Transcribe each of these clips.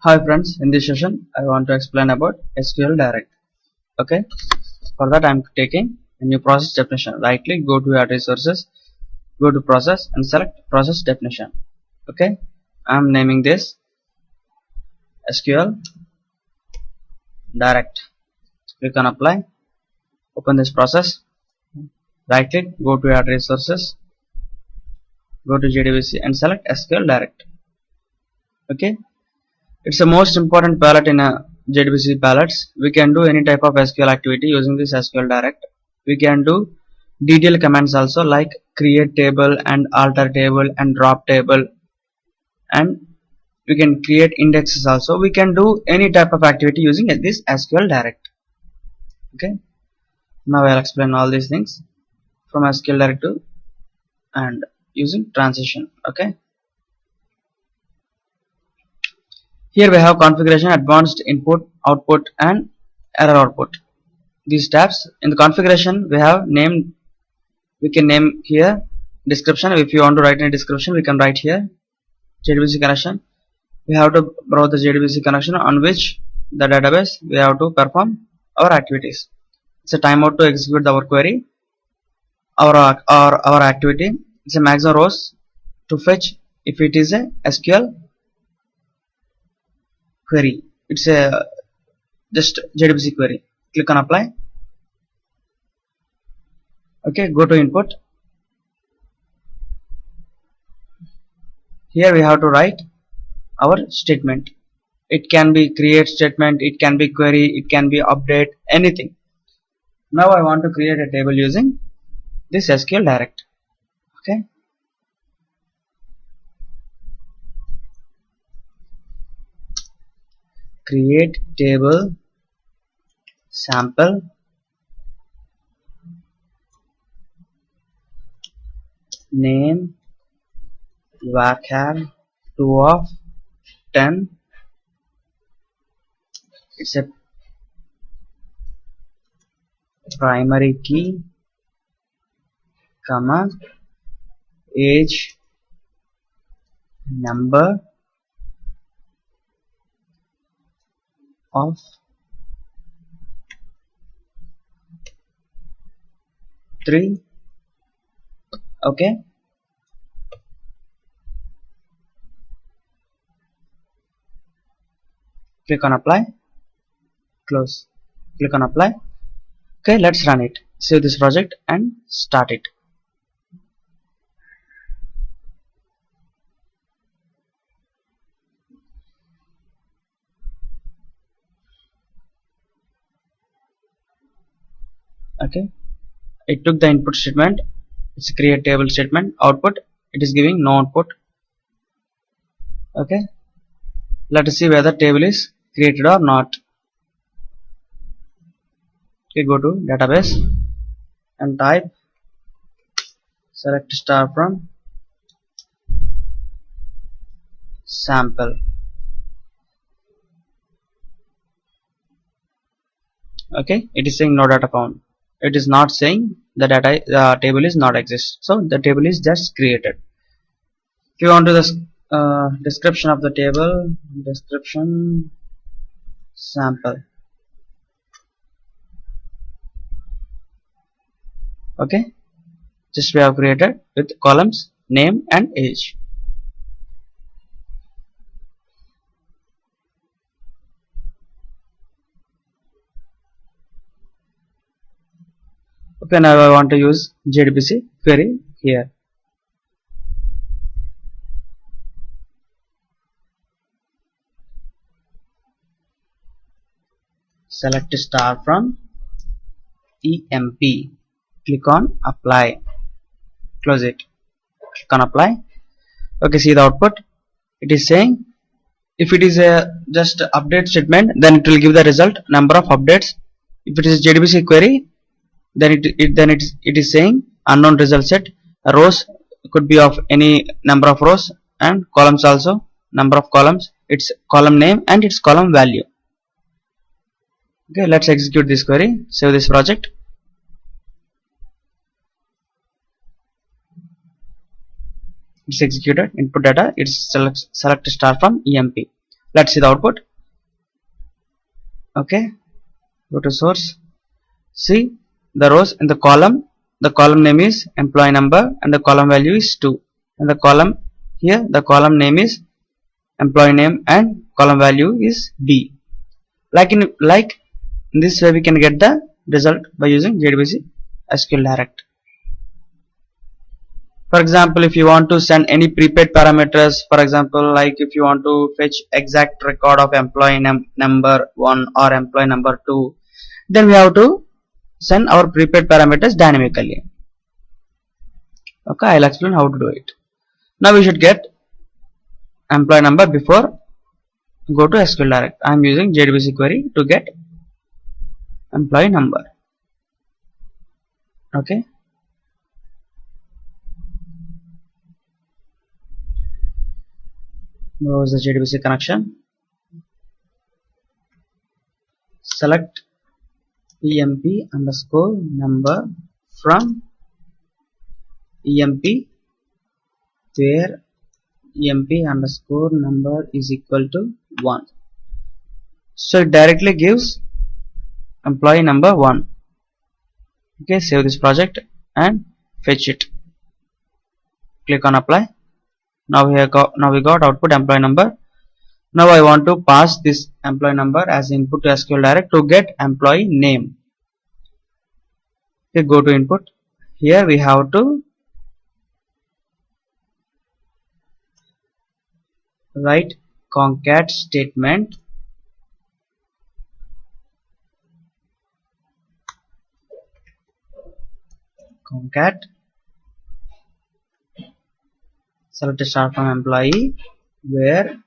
Hi friends, in this session I want to explain about SQL Direct. Okay, for that I am taking a new process definition. Right click, go to your resources, go to process and select process definition. Okay, I am naming this SQL Direct. Click on apply, open this process, right click, go to your resources, go to JDBC and select SQL Direct. Okay, it's the most important palette in a JDBC palettes. We can do any type of SQL activity using this SQL Direct. We can do detailed commands also, like create table and alter table and drop table, and we can create indexes also. We can do any type of activity using this SQL Direct. Okay, now I'll explain all these things from SQL Direct to and using transition. Okay, here we have configuration, advanced input, output and error output. These tabs in the configuration we have named. We can name here description. If you want to write any description, we can write here. JDBC connection, we have to browse the JDBC connection on which the database we have to perform our activities. It's a timeout to execute our query, our activity. It's a maximum rows to fetch if it is a SQL query. It's a just JDBC query. Click on apply. Okay, go to input. Here we have to write our statement. It can be create statement, it can be query, it can be update, anything. Now I want to create a table using this SQL Direct. Okay, create table sample name varchar 2 of 10. It's a primary key, comma, age, number of three. Okay, click on apply, close, click on apply. Okay, let's run it. Save this project and start it. Okay, it took the input statement. It's a create table statement. Output, it is giving no output. Okay, let us see whether table is created or not. Okay, go to database and type select star from sample. Okay, it is saying no data found. It is not saying the table is not exist, so the table is just created. If you want to the description of the table, description sample. Okay, just we have created with columns name and age. Okay, now I want to use JDBC query here. Select star from EMP. Click on apply. Close it. Click on apply. Okay, see the output. It is saying if it is a just update statement, then it will give the result number of updates. If it is JDBC query, then it is saying unknown result set. Rows could be of any number of rows and columns also number of columns. Its column name and its column value. Okay, let's execute this query. Save this project. It's executed. Input data. It's select star from EMP. Let's see the output. Okay, go to source. See the rows in the column. The column name is employee number and the column value is 2. And the column here, the column name is employee name and column value is B. Like in this way we can get the result by using JDBC SQL Direct. For example, if you want to send any prepaid parameters, for example, like if you want to fetch exact record of employee number 1 or employee number 2, then we have to send our prepaid parameters dynamically. Okay, I'll explain how to do it. Now we should get employee number before go to SQL Direct. I am using JDBC query to get employee number. Okay. Browse the JDBC connection. Select EMP underscore number from EMP where EMP underscore number is equal to 1. So it directly gives employee number 1. Okay, save this project and fetch it. Click on apply. Now we got output employee number. Now I want to pass this employee number as input to SQL Direct to get employee name. Okay, go to input. Here we have to write concat statement concat select a star from employee where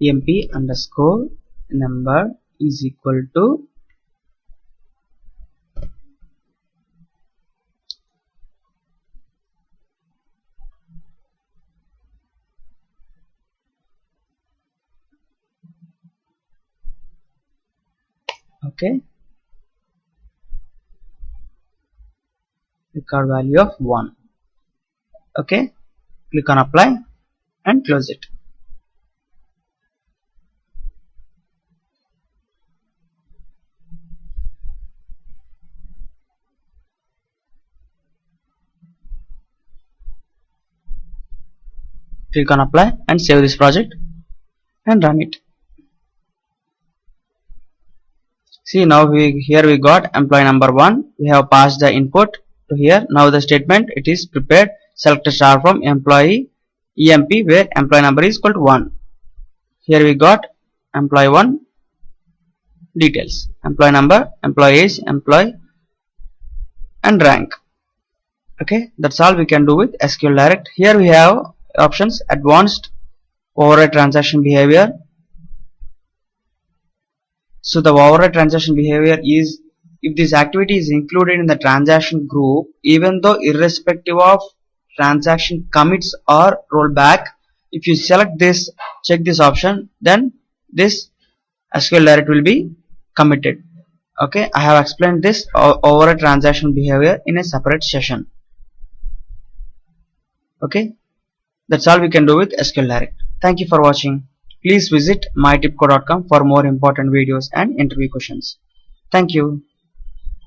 EMP underscore number is equal to okay, record value of 1. Okay, click on apply and close it. Click on apply and save this project and run it. See, now here we got employee number 1. We have passed the input to here. Now the statement, it is prepared. Select a star from employee EMP where employee number is equal to 1. Here we got employee 1 details, employee number, employee age, employee and rank. Okay, that's all we can do with SQL Direct. Here we have options: advanced override transaction behavior. So the override transaction behavior is if this activity is included in the transaction group, even though irrespective of transaction commits or rollback, if you select this, check this option, then this SQL Direct will be committed. Okay, I have explained this override transaction behavior in a separate session. Okay, that's all we can do with SQL Direct. Thank you for watching. Please visit mytipco.com for more important videos and interview questions. Thank you.